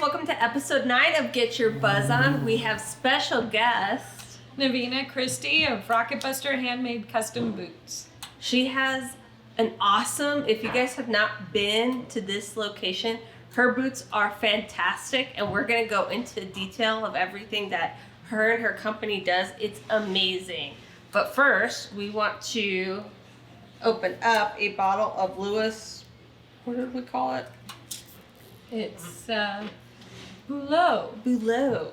welcome to episode 9 of Get Your Buzz On. We have special guest Nevena Christi of Rocketbuster Handmade Custom Boots. She has an awesome, if you guys have not been to this location, her boots are fantastic, and we're going to go into detail of everything that her and her company does. It's amazing. But first, we want to open up a bottle of Lewis, what did we call it? It's Boulot.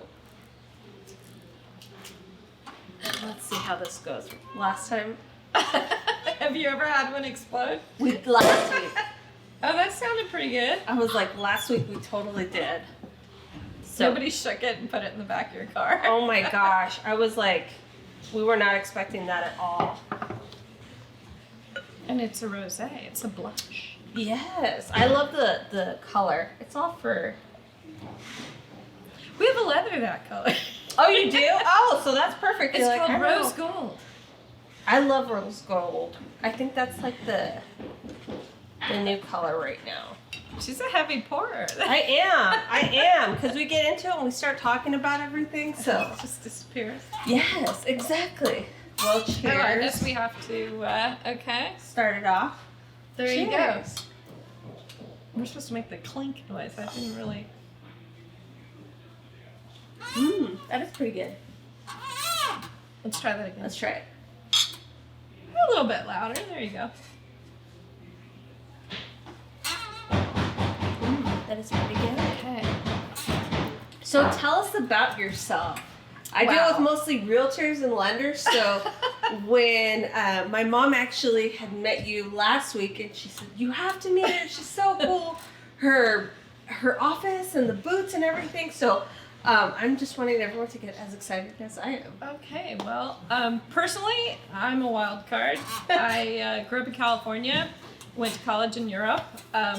Let's see how this goes. Last time, Have you ever had one explode? last week. Oh, that sounded pretty good. I was like, last week we totally did. So, Nobody shook it and put it in the back of your car. oh my gosh. I was like, we were not expecting that at all. And it's a rosé. It's a blush. Yes. I love the color. It's all for... We have a leather that color. Oh, you do? Oh, so that's perfect. It's You're like, called I rose know. gold. I love rose gold. I think that's like the new color right now. She's a heavy pourer. I am. Because we get into it and we start talking about everything, so... It just disappears. Yes, exactly. Well, cheers. Oh, I guess we have to, okay. Start it off. There you go. Cheers. We're supposed to make the clink noise. I didn't really... That is pretty good. Let's try that again. Let's try it. A little bit louder. There you go. That is pretty good. Okay. So tell us about yourself. I deal with mostly realtors and lenders, so when my mom actually had met you last week, and she said, you have to meet her, she's so cool. Her office and the boots and everything, so I'm just wanting everyone to get as excited as I am. Okay, well, personally, I'm a wild card. I grew up in California, went to college in Europe,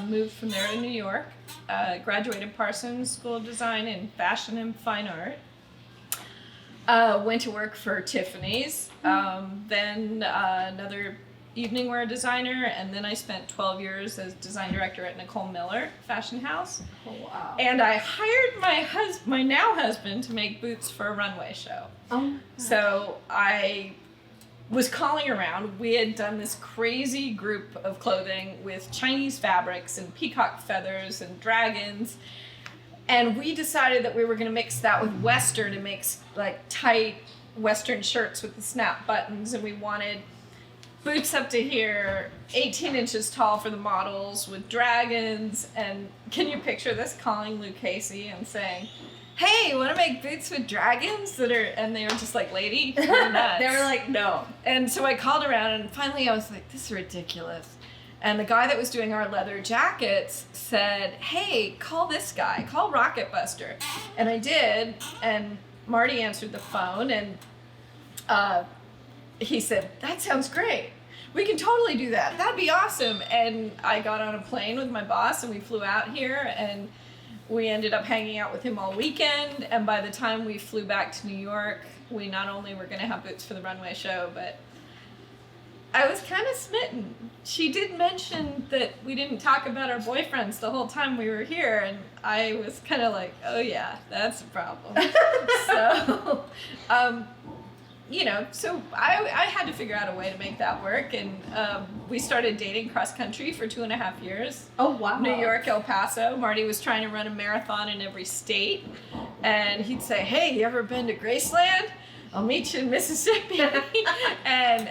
moved from there to New York, graduated Parsons School of Design in Fashion and Fine Art. Went to work for Tiffany's, then another evening wear designer, and then I spent 12 years as design director at Nicole Miller Fashion House. Oh, wow. And I hired my now husband to make boots for a runway show. Oh, So I was calling around. We had done this crazy group of clothing with Chinese fabrics and peacock feathers and dragons. And we decided that we were going to mix that with Western and make like tight Western shirts with the snap buttons. And we wanted boots up to here, 18 inches tall for the models with dragons. And can you picture this? Calling Lou Casey and saying, hey, you want to make boots with dragons? And they were just like, lady, you're nuts. They were like, no. And so I called around, and finally I was like, this is ridiculous. And the guy that was doing our leather jackets said, hey, call this guy, call Rocketbuster. And I did, and Marty answered the phone, and he said, that sounds great. We can totally do that. That'd be awesome. And I got on a plane with my boss, and we flew out here, and we ended up hanging out with him all weekend. And by the time we flew back to New York, we not only were going to have boots for the runway show, but I was kind of smitten. She did mention that we didn't talk about our boyfriends the whole time we were here, and I was kind of like, oh yeah, that's a problem. So, so I had to figure out a way to make that work, and we started dating cross country for 2.5 years. Oh, wow. New York, El Paso. Marty was trying to run a marathon in every state, and he'd say, hey, you ever been to Graceland? I'll meet you in Mississippi. And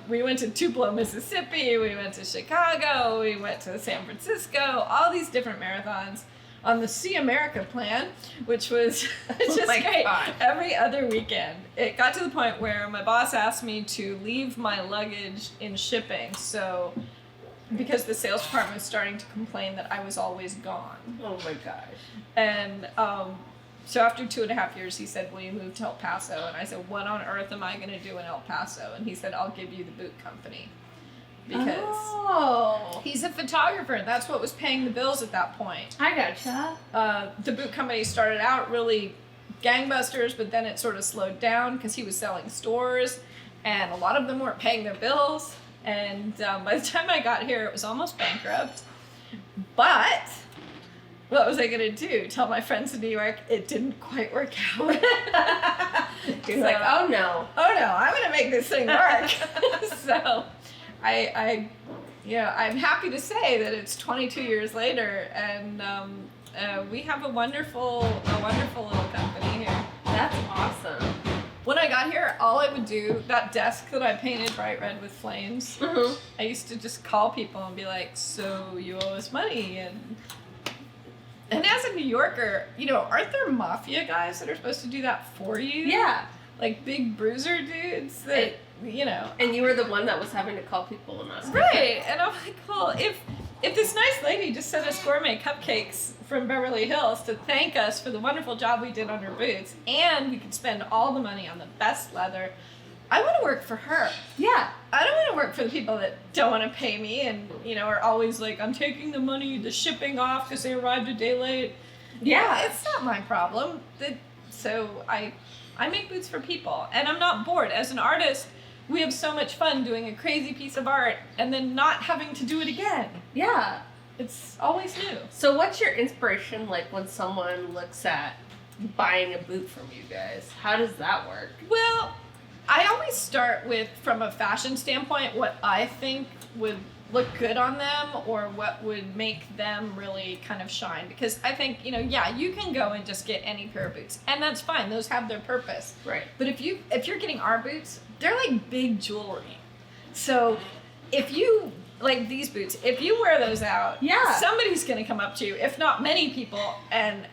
we went to Tupelo, Mississippi. We went to Chicago. We went to San Francisco. All these different marathons on the See America plan, which was just great. God. Every other weekend. It got to the point where my boss asked me to leave my luggage in shipping. So, because the sales department was starting to complain that I was always gone. Oh my gosh. And so after 2.5 years, he said, will you move to El Paso? And I said, what on earth am I going to do in El Paso? And he said, I'll give you the boot company. Because he's a photographer, and that's what was paying the bills at that point. I gotcha. The boot company started out really gangbusters, but then it sort of slowed down because he was selling stores, and a lot of them weren't paying their bills. And by the time I got here, it was almost bankrupt. But what was I gonna do? Tell my friends in New York it didn't quite work out. You're like, oh no, I'm gonna make this thing work. So, I'm happy to say that it's 22 years later, and we have a wonderful little company here. That's awesome. When I got here, all I would do, that desk that I painted bright red with flames, I used to just call people and be like, so you owe us money, and as a New Yorker, aren't there mafia guys that are supposed to do that for you? Yeah. Like big bruiser dudes that, And you were the one that was having to call people and ask. Right. And I'm like, well, if this nice lady just sent us gourmet cupcakes from Beverly Hills to thank us for the wonderful job we did on her boots, and we could spend all the money on the best leather, I want to work for her. Yeah. I don't want to work for the people that don't want to pay me and, are always like, I'm taking the shipping off because they arrived a day late. Yeah. It's not my problem. So I make boots for people, and I'm not bored. As an artist, we have so much fun doing a crazy piece of art and then not having to do it again. Yeah. It's always new. So what's your inspiration like when someone looks at buying a boot from you guys? How does that work? Well, I always start with, from a fashion standpoint, what I think would look good on them or what would make them really kind of shine. Because I think, you can go and just get any pair of boots, and that's fine. Those have their purpose. Right. But if you're getting our boots, they're like big jewelry. So if you like these boots, if you wear those out, somebody's gonna come up to you, if not many people, and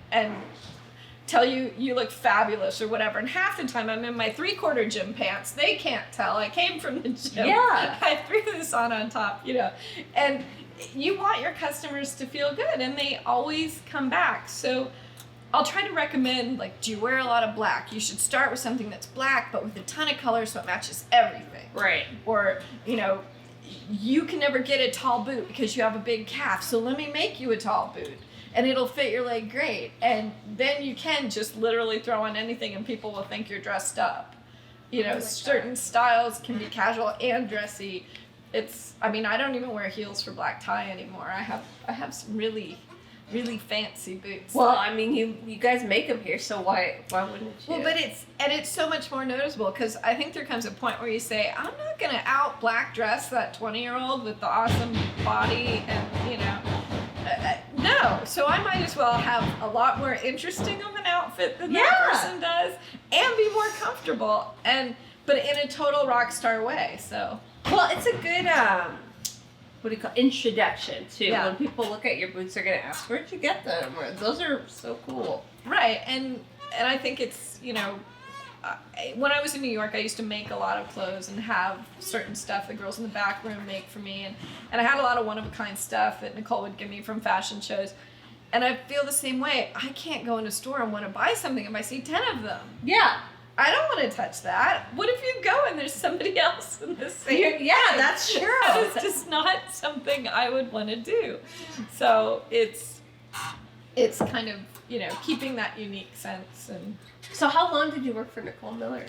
tell you you look fabulous or whatever. And half the time I'm in my 3/4 gym pants. They can't tell. I came from the gym. Yeah. I threw this on top, And you want your customers to feel good, and they always come back. So I'll try to recommend, like, do you wear a lot of black? You should start with something that's black, but with a ton of colors so it matches everything. Right. Or, you can never get a tall boot because you have a big calf, so let me make you a tall boot. And it'll fit your leg great. And then you can just literally throw on anything and people will think you're dressed up. Certain styles can be casual and dressy. I don't even wear heels for black tie anymore. I have some really, really fancy boots. Well, you guys make them here, so why wouldn't you? Well, but it's so much more noticeable because I think there comes a point where you say, I'm not going to out black dress that 20-year-old with the awesome body and, no. So I might as well have a lot more interesting of an outfit than that person does and be more comfortable, but in a total rock star way. So, well, it's a good what do you call introduction too. Yeah. When people look at your boots, they're gonna ask, "Where'd you get them?" Or, those are so cool. Right, and I think it's when I was in New York, I used to make a lot of clothes and have certain stuff the girls in the back room make for me, and I had a lot of one-of-a-kind stuff that Nicole would give me from fashion shows. And I feel the same way. I can't go in a store and want to buy something if I see 10 of them. Yeah. I don't want to touch that. What if you go and there's somebody else in the same? Yeah, that's true. It's just not something I would want to do. So it's kind of, keeping that unique sense. And so how long did you work for Nicole Miller?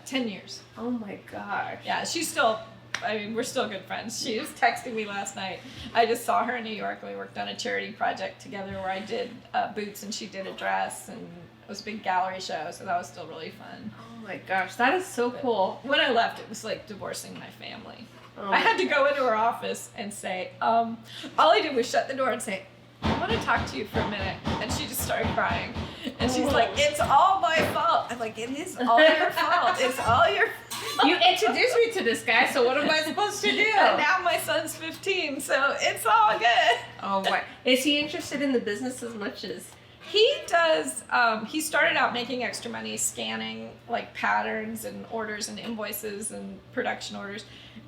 10 years. Oh my gosh. Yeah, she's still, we're still good friends. She was texting me last night. I just saw her in New York and we worked on a charity project together where I did boots and she did a dress, and it was a big gallery show, so that was still really fun. Oh my gosh, that is so cool. When I left, it was like divorcing my family. Oh I had to go into her office and say, all I did was shut the door and say, I want to talk to you for a minute. And she just started crying. And she's like, it's all my fault. I'm like, it is all your fault. It's all your fault. You introduced me to this guy, so what am I supposed to do? And now my son's 15, so it's all good. Oh my. Is he interested in the business as much as... He does, he started out making extra money scanning like patterns and orders and invoices and production orders.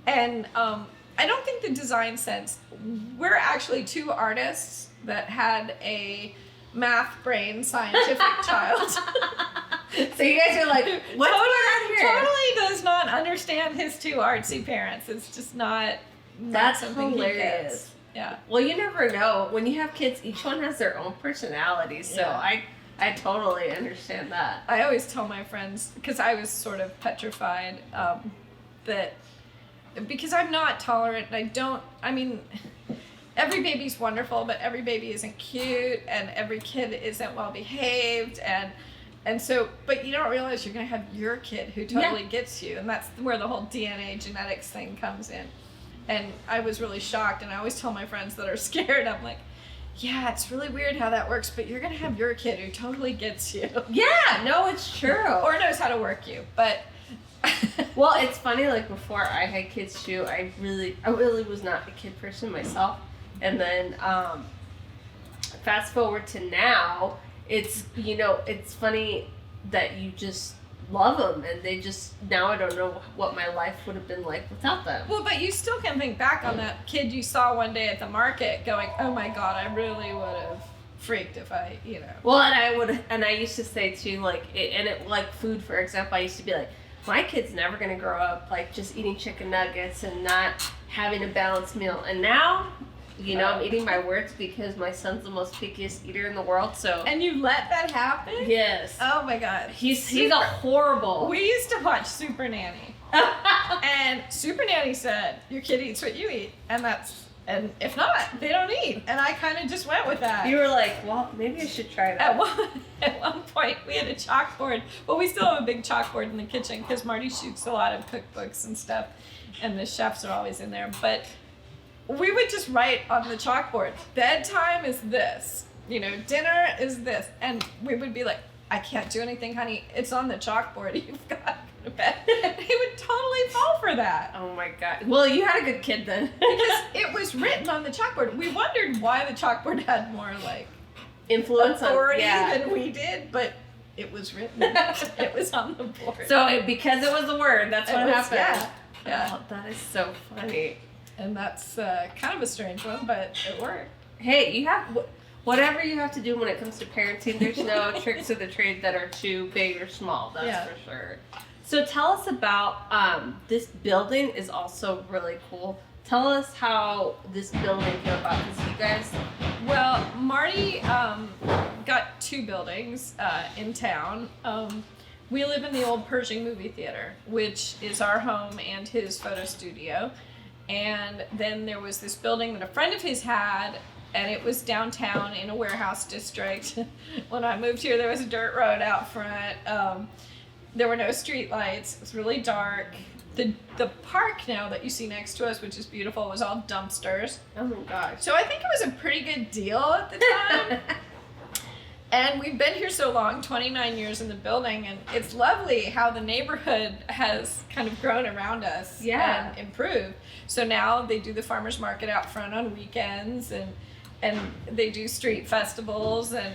And I don't think the design sense, we're actually two artists that had a math brain scientific child. So you guys are like, what's going on here? Totally does not understand his two artsy parents. It's just not That's something hilarious. he gets. Yeah. Well, you never know. When you have kids, each one has their own personality. So Yeah. I totally understand that. I always tell my friends, because I was sort of petrified, that because I'm not tolerant, every baby's wonderful, but every baby isn't cute, and every kid isn't well behaved, and so, but you don't realize you're gonna have your kid who totally gets you, and that's where the whole DNA genetics thing comes in. And I was really shocked, and I always tell my friends that are scared, I'm like, yeah, it's really weird how that works, but you're gonna have your kid who totally gets you. Yeah, no, it's true. Or knows how to work you, but. Well, it's funny, like before I had kids too, I really was not a kid person myself. And then fast forward to now, it's, you know, it's funny that you just love them, and they just, now I don't know what my life would have been like without them. Well, but you still can think back on that kid you saw one day at the market going, oh my God, I really would have freaked if I, you know. Well, and I used to say too, like, like food, for example, I used to be like, my kid's never going to grow up like just eating chicken nuggets and not having a balanced meal. And now, you know, I'm eating my words because my son's the most pickiest eater in the world. So. And you let that happen? Yes. Oh my God. He's a horrible. We used to watch Super Nanny, and Super Nanny said, "Your kid eats what you eat," and if not, they don't eat. And I kind of just went with that. You were like, well, maybe I should try that. At one point, we had a chalkboard. Well, we still have a big chalkboard in the kitchen because Marty shoots a lot of cookbooks and stuff, and the chefs are always in there. But we would just write on the chalkboard, bedtime is this, you know, dinner is this. And we would be like, I can't do anything, honey. It's on the chalkboard. You've got to go to bed. He would totally fall for that. Oh my God. Well, you had a good kid then. Because it was written on the chalkboard. We wondered why the chalkboard had more like influence authority than we did, but it was written. It was on the board. So because it was a word, that's what happened. Yeah. Oh, that is so funny. And that's kind of a strange one, but it worked. Hey, you have whatever you have to do when it comes to parenting. There's no tricks of the trade that are too big or small. That's for sure. So tell us about this building is also really cool. Tell us how this building came about. Because you guys. Well, Marty got 2 buildings in town. We live in the old Pershing movie theater, which is our home and his photo studio. And then there was this building that a friend of his had, and it was downtown in a warehouse district. When I moved here, there was a dirt road out front. There were no street lights. It was really dark. The park now that you see next to us, which is beautiful, was all dumpsters. Oh my gosh. So I think it was a pretty good deal at the time. And we've been here so long, 29 years in the building, and it's lovely how the neighborhood has kind of grown around us and improved. So now they do the farmers market out front on weekends, and they do street festivals, and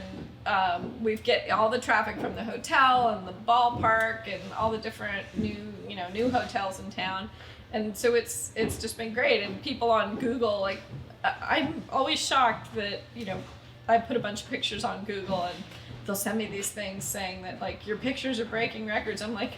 we get all the traffic from the hotel and the ballpark and all the different new hotels in town. And so it's just been great. And people on Google, like, I'm always shocked that, you know, I put a bunch of pictures on Google and they'll send me these things saying that, like, your pictures are breaking records. I'm like,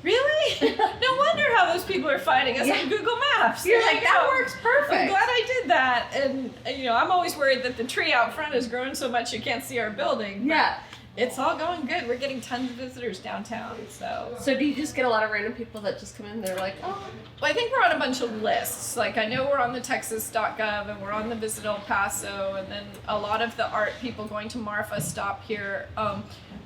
really? No wonder how those people are finding us on Google Maps. You're like, that works perfect. I'm glad I did that. And, you know, I'm always worried that the tree out front has grown so much you can't see our building. Yeah. It's all going good. We're getting tons of visitors downtown. So do you just get a lot of random people that just come in? They're like, oh. Well, I think we're on a bunch of lists. Like, I know we're on the Texas.gov, and we're on the Visit El Paso, and then a lot of the art people going to Marfa stop here.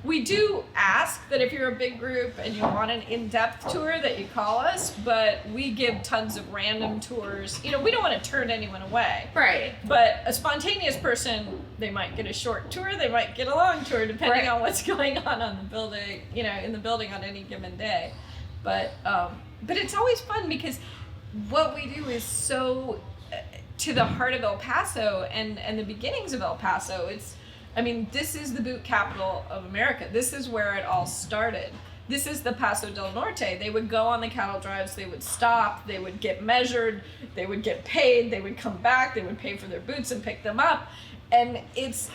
We do ask that if you're a big group and you want an in-depth tour that you call us, but we give tons of random tours. You know, we don't want to turn anyone away. Right. But a spontaneous person, they might get a short tour, they might get a long tour, depending on what's going on the building, you know, in the building on any given day. But it's always fun because what we do is so to the heart of El Paso and the beginnings of El Paso. This is the boot capital of America. This is where it all started. This is the Paso del Norte. They would go on the cattle drives, they would stop, they would get measured, they would get paid, they would come back, they would pay for their boots and pick them up. And it's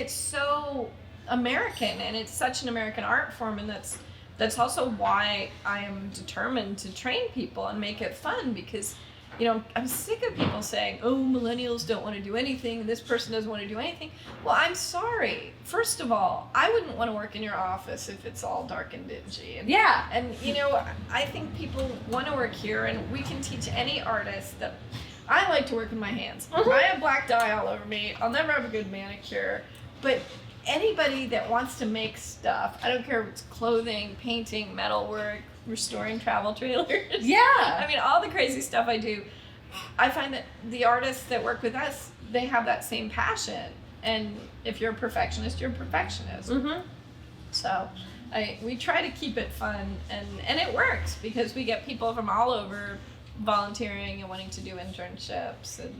so American, and it's such an American art form, and that's also why I am determined to train people and make it fun, because, you know, I'm sick of people saying, oh, millennials don't want to do anything, this person doesn't want to do anything. Well, I'm sorry. First of all, I wouldn't want to work in your office if it's all dark and dingy. And you know, I think people want to work here, and we can teach any artist that. I like to work with my hands. Mhm. I have black dye all over me. I'll never have a good manicure. But anybody that wants to make stuff, I don't care if it's clothing, painting, metalwork, restoring travel trailers. Yeah. I mean, all the crazy stuff I do, I find that the artists that work with us, they have that same passion. And if you're a perfectionist, you're a perfectionist. Mm-hmm. So we try to keep it fun, and it works because we get people from all over volunteering and wanting to do internships. And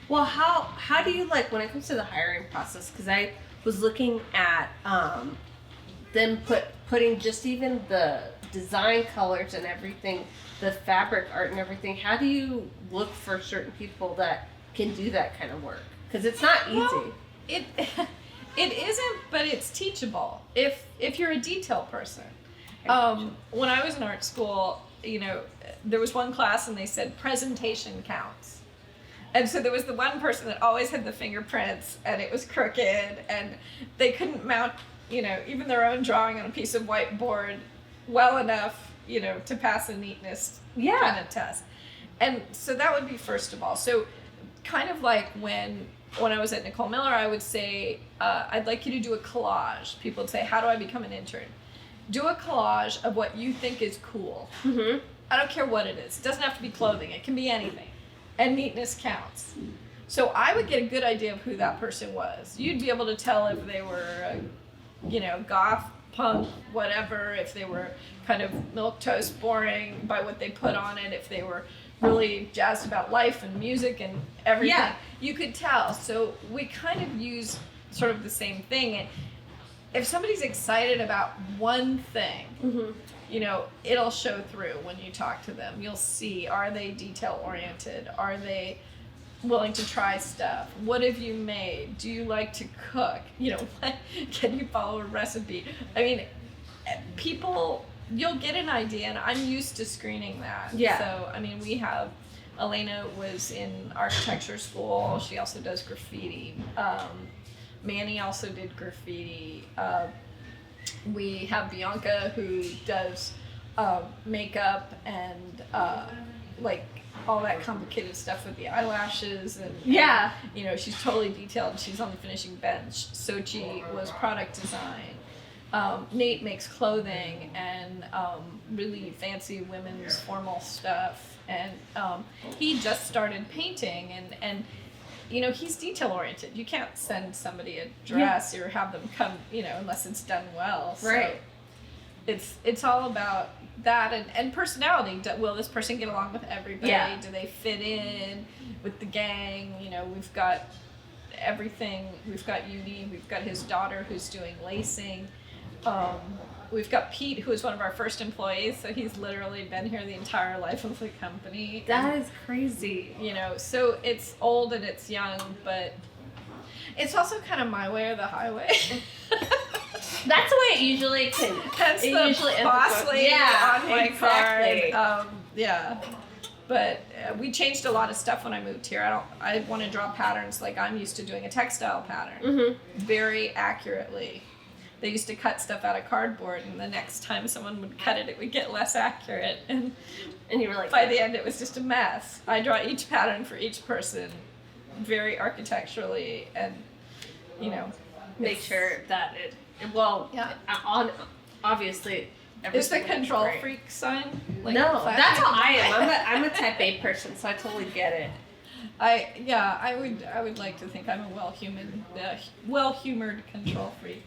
Well, how do you like when it comes to the hiring process? Because I was looking at them putting just even the design colors and everything, the fabric art and everything. How do you look for certain people that can do that kind of work? Because it's not easy. Well, it isn't, but it's teachable if you're a detail person. When I was in art school, there was one class and they said presentation counts. And so there was the one person that always had the fingerprints and it was crooked and they couldn't mount, even their own drawing on a piece of whiteboard well enough, to pass a neatness kind of test. And so that would be first of all. So kind of like when I was at Nicole Miller, I would say, I'd like you to do a collage. People would say, how do I become an intern? Do a collage of what you think is cool. Mm-hmm. I don't care what it is. It doesn't have to be clothing. It can be anything. And neatness counts. So I would get a good idea of who that person was. You'd be able to tell if they were, goth, punk, whatever, if they were kind of milquetoast boring by what they put on it, if they were really jazzed about life and music and everything. Yeah. You could tell. So we kind of use sort of the same thing. And if somebody's excited about one thing, Mm-hmm. It'll show through when you talk to them. You'll see, are they detail oriented? Are they willing to try stuff? What have you made? Do you like to cook? Can you follow a recipe? I mean, people, you'll get an idea, and I'm used to screening that. Yeah. So, I mean, we have, Elena was in architecture school. She also does graffiti. Manny also did graffiti. We have Bianca who does makeup and all that complicated stuff with the eyelashes and Yeah. she's totally detailed. She's on the finishing bench. Sochi was product design. Nate makes clothing and really fancy women's formal stuff, and he just started painting and he's detail oriented. You can't send somebody a dress or have them come, unless it's done well. Right. So it's all about that and personality. Will this person get along with everybody? Yeah. Do they fit in with the gang? We've got everything. We've got Udi. We've got his daughter who's doing lacing. We've got Pete, who is one of our first employees, so he's literally been here the entire life of the company. That is crazy. So it's old and it's young, but it's also kind of my way or the highway. That's the way it usually can. That's it the usually boss lady on my exactly. card. Yeah. But we changed a lot of stuff when I moved here. I want to draw patterns like I'm used to doing a textile pattern. Mm-hmm. Very accurately. They used to cut stuff out of cardboard, and the next time someone would cut it, it would get less accurate. And you were like, by the end, it was just a mess. I draw each pattern for each person very architecturally and, make sure that obviously. Is the everything control great. freak sign? No, flashing? that's how I am. I'm a type A person, so I totally get it. I would like to think I'm a well-humored control freak.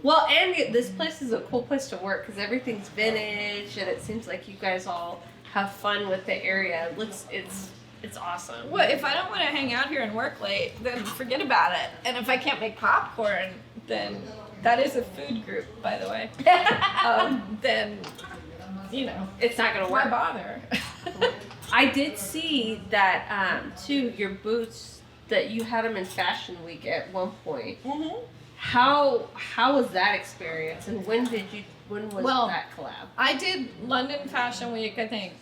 Well, and this place is a cool place to work because everything's vintage, and it seems like you guys all have fun with the area. It's awesome. Well, if I don't want to hang out here and work late, then forget about it. And if I can't make popcorn, then that is a food group, by the way. Then it's not gonna why work. bother? I did see that too. Your boots that you had them in Fashion Week at one point. Mm-hmm. How was that experience, and when was that collab? I did London Fashion Week, I think,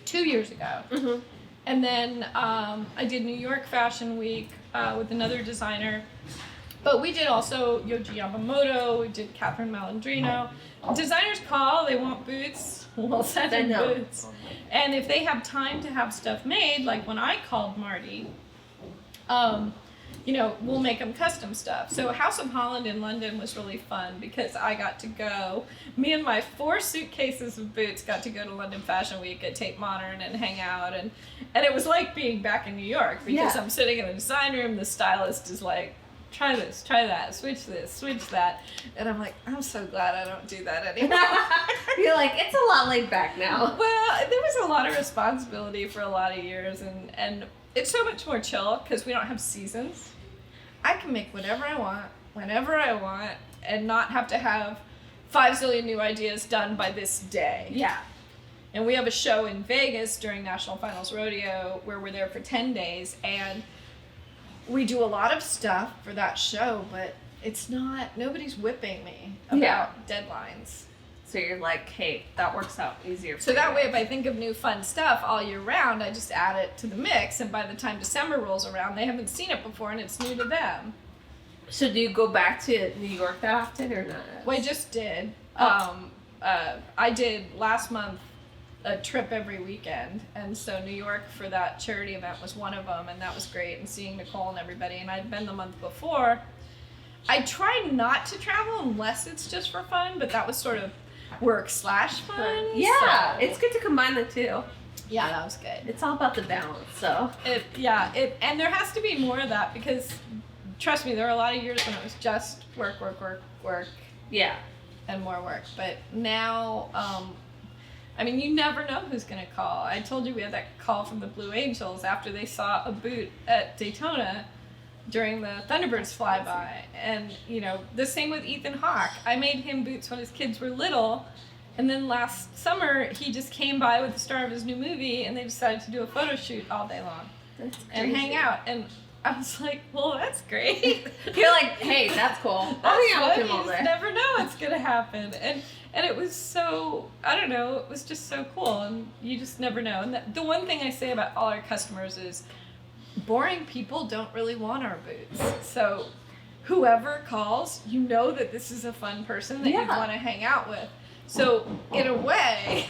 2 years ago. Mm-hmm. And then I did New York Fashion Week with another designer. But we did also Yohji Yamamoto, we did Catherine Malandrino. Designers call, they want boots. we'll send them know. boots. And if they have time to have stuff made, like when I called Marty, we'll make them custom stuff. So House of Holland in London was really fun because I got to go, me and my 4 suitcases of boots got to go to London Fashion Week at Tate Modern and hang out. And it was like being back in New York because I'm sitting in the design room, the stylist is like, try this, try that, switch this, switch that. And I'm like, I'm so glad I don't do that anymore. You're like, it's a lot laid back now. Well, there was a lot of responsibility for a lot of years, and it's so much more chill because we don't have seasons. I can make whatever I want, whenever I want, and not have to have 5 zillion new ideas done by this day. Yeah. And we have a show in Vegas during National Finals Rodeo where we're there for 10 days, and we do a lot of stuff for that show, but nobody's whipping me about deadlines. So you're like, hey, that works out easier for So that you. way, if I think of new fun stuff all year round, I just add it to the mix, and by the time December rolls around, they haven't seen it before and it's new to them. So do you go back to New York that often or not? Well, I just did. Oh. I did last month a trip every weekend, and so New York for that charity event was one of them, and that was great, and seeing Nicole and everybody. And I'd been the month before. I try not to travel unless it's just for fun, but that was sort of work/fun. Yeah, so. it's good to combine the two. Yeah, that was good. It's all about the balance, so. And there has to be more of that because, trust me, there were a lot of years when it was just work, Yeah. and more work. But now, you never know who's going to call. I told you we had that call from the Blue Angels after they saw a boot at Daytona during the Thunderbirds flyby. And, the same with Ethan Hawke. I made him boots when his kids were little. And then last summer, he just came by with the star of his new movie, and they decided to do a photo shoot all day long. That's crazy. And hang out. And I was like, well, that's great. You're like, hey, that's cool. I'll hang out with him all You just day. never know what's going to happen. And it was so, I don't know, it was just so cool. And you just never know. And the one thing I say about all our customers is boring people don't really want our boots. So whoever calls, you know that this is a fun person that you want to hang out with. So in a way,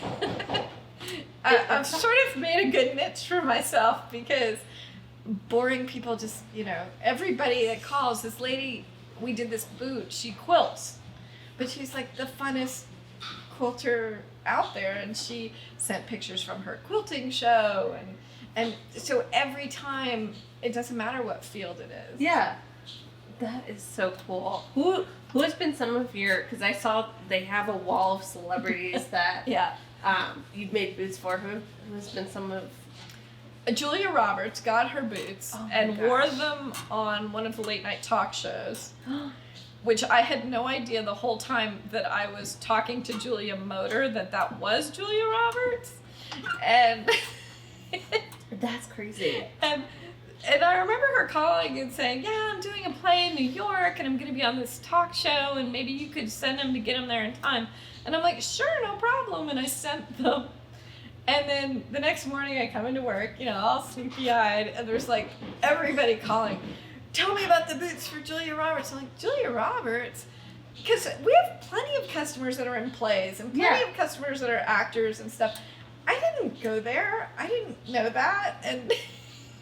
I've sort of made a good niche for myself because boring people just, everybody that calls, this lady, we did this boot, she quilts, but she's like the funnest quilter out there, and she sent pictures from her quilting show, and so every time, it doesn't matter what field it is. Yeah. That is so cool. Who has been some of your, because I saw they have a wall of celebrities that you've made boots for. Who has been some of? Julia Roberts got her boots and wore them on one of the late night talk shows, which I had no idea the whole time that I was talking to Julia Motor that was Julia Roberts. And That's crazy. And I remember her calling and saying, yeah, I'm doing a play in New York and I'm going to be on this talk show and maybe you could send them to get them there in time. And I'm like, sure, no problem. And I sent them. And then the next morning I come into work, all sleepy-eyed, and there's like everybody calling, tell me about the boots for Julia Roberts. I'm like, Julia Roberts? Because we have plenty of customers that are in plays and plenty of customers that are actors and stuff. I didn't go there. I didn't know that. And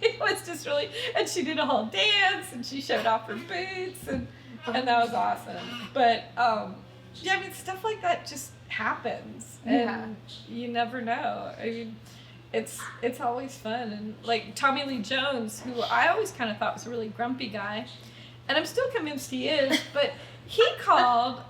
it was just really, and she did a whole dance and she showed off her boots and that was awesome. But stuff like that just happens and you never know. It's always fun. And like Tommy Lee Jones, who I always kind of thought was a really grumpy guy, and I'm still convinced he is, but he called.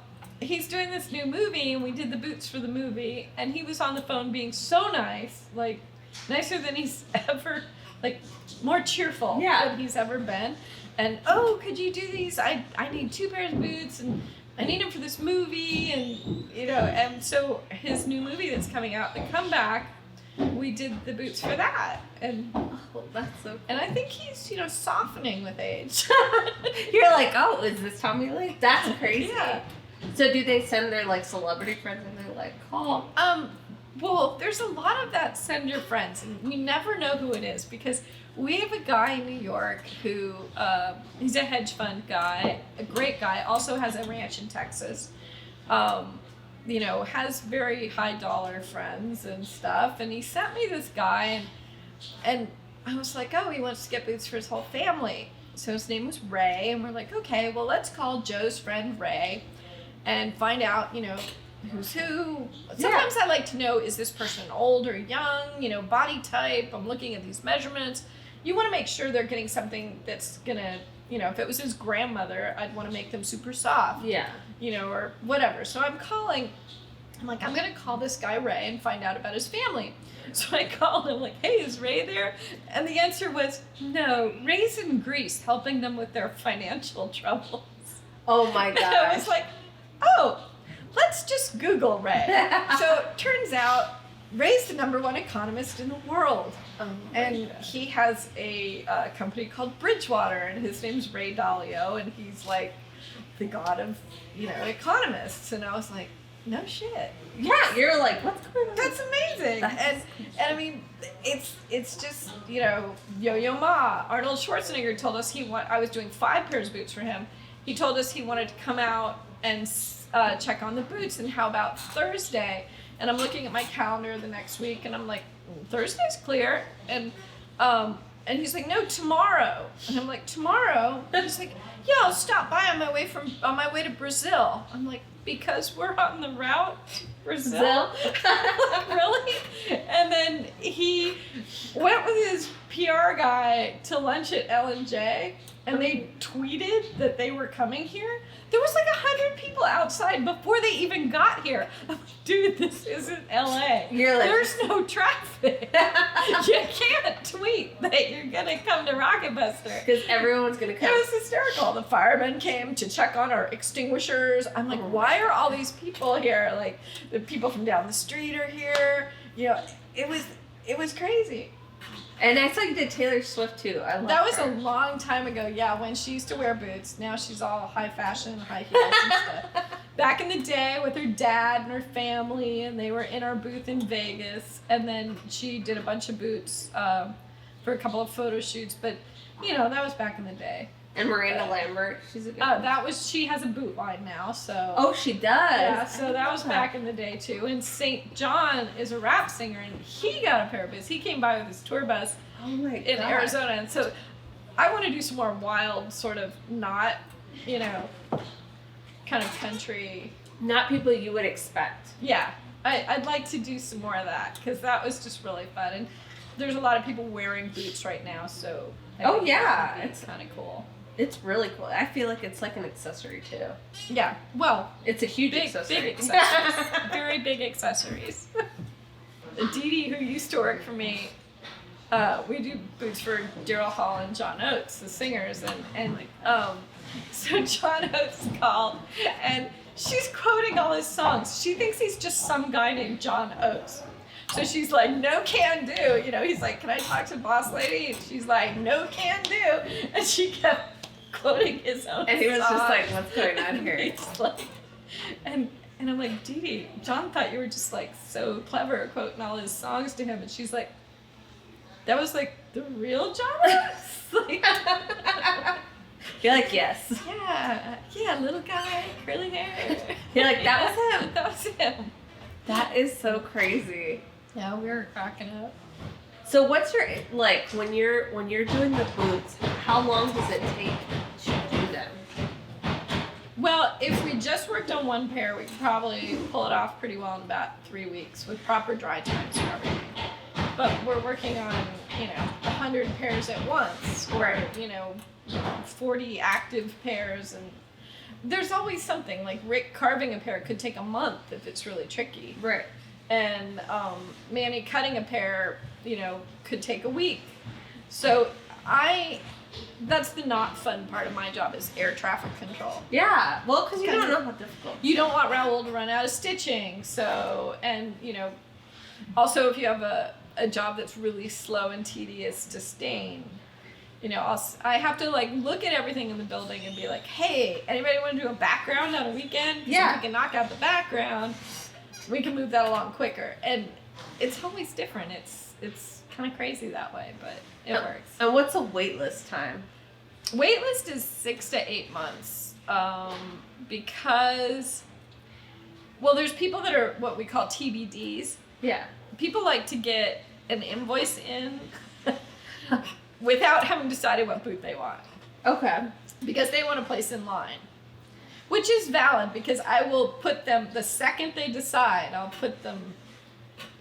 He's doing this new movie, and we did the boots for the movie, and he was on the phone being so nice, like nicer than he's ever, like more cheerful than he's ever been. And could you do these? I need 2 pairs of boots, and I need them for this movie, and and so his new movie that's coming out, The Comeback, we did the boots for that, and that's so cool. And I think he's softening with age. You're like, oh, is this Tommy Lee? That's crazy. Yeah. So do they send their like celebrity friends and they're like, call? Well, there's a lot of that send your friends, and we never know who it is because we have a guy in New York who, he's a hedge fund guy, a great guy, also has a ranch in Texas. has very high dollar friends and stuff. And he sent me this guy, and I was like, oh, he wants to get boots for his whole family. So his name was Ray, and we're like, okay, well, let's call Joe's friend Ray and find out, who's who. Sometimes I like to know, is this person old or young, body type. I'm looking at these measurements. You want to make sure they're getting something that's going to, if it was his grandmother, I'd want to make them super soft. Yeah. Or whatever. So I'm like, I'm going to call this guy Ray and find out about his family. So I called him, like, hey, is Ray there? And the answer was, no, Ray's in Greece helping them with their financial troubles. Oh my gosh. And I was like, oh, let's just Google Ray. So it turns out Ray's the #1 economist in the world. Oh and he has a company called Bridgewater, and his name's Ray Dalio, and he's like the god of, economists. And I was like, no shit. Yeah, you're like, what's going on? That's amazing. And I mean, it's just, Yo-Yo Ma. Arnold Schwarzenegger told us I was doing 5 pairs of boots for him. He told us he wanted to come out and check on the boots, and how about Thursday? And I'm looking at my calendar the next week, and I'm like, Thursday's clear. And he's like, no, tomorrow. And I'm like, tomorrow? And he's like, yeah, I'll stop by on my way to Brazil. I'm like, because we're on the route to Brazil? Really? And then he went with his PR guy to lunch at L&J, and they tweeted that they were coming here. There was like 100 people outside before they even got here. I'm like, dude, this isn't LA. You're like, there's no traffic. You can't tweet that you're gonna come to Rocketbuster. Because everyone's gonna come. It was hysterical. The firemen came to check on our extinguishers. I'm like, why are all these people here? Like, the people from down the street are here. It was crazy. And I saw you did Taylor Swift too. I love That was her. a long time ago, yeah, when she used to wear boots. Now she's all high fashion, high heels and stuff. Back in the day with her dad and her family, and they were in our booth in Vegas, and then she did a bunch of boots for a couple of photo shoots, but, that was back in the day. And Miranda Lambert, she's a good one. She has a boot line now, so. Oh, she does? Yeah, so that was back in the day too. And St. John is a rap singer, and he got a pair of boots. He came by with his tour bus in Arizona, and so I want to do some more wild, sort of not, kind of country. Not people you would expect. Yeah, I'd like to do some more of that, because that was just really fun. And there's a lot of people wearing boots right now, so. It's kind of cool. It's really cool. I feel like it's like an accessory too. Yeah, well, it's a huge accessory. Big accessories. Very big accessories. Dee Dee, who used to work for me, we do boots for Daryl Hall and John Oates, the singers, and so John Oates called, and she's quoting all his songs. She thinks he's just some guy named John Oates. So she's like, no can do. He's like, can I talk to boss lady? And she's like, no can do. And she kept quoting his own And he was song. just like, what's going on here? He's like, and I'm like, Dee Dee, John thought you were just like so clever quoting all his songs to him. And she's like, that was like the real John Oates? Like, you're like, yes. Yeah, little guy, curly hair. You're like, that was him. That was him. That is so crazy. Yeah, we were cracking up. So what's your, like, when you're doing the boots, how long does it take to do them? Well, if we just worked on one pair, we could probably pull it off pretty well in about 3 weeks with proper dry times for everything. But we're working on, 100 pairs at once, or, 40 active pairs, and there's always something. Like, Rick carving a pair could take a month if it's really tricky. Right. And Manny cutting a pair, could take a week. So that's the not fun part of my job, is air traffic control. Yeah, well, because you don't know how difficult. You don't want Raoul to run out of stitching. So, and, also if you have a job that's really slow and tedious to stain, I have to look at everything in the building and be like, hey, anybody want to do a background on a weekend? Yeah. If we can knock out the background, we can move that along quicker. And it's always different. It's kind of crazy that way, but it works. And what's a wait list time? Wait list is 6 to 8 months, because Well, there's people that are what we call TBDs. Yeah. People like to get an invoice in without having decided what boot they want. Okay. Because they want to place in line. Which is valid, because I will put them, the second they decide, I'll put them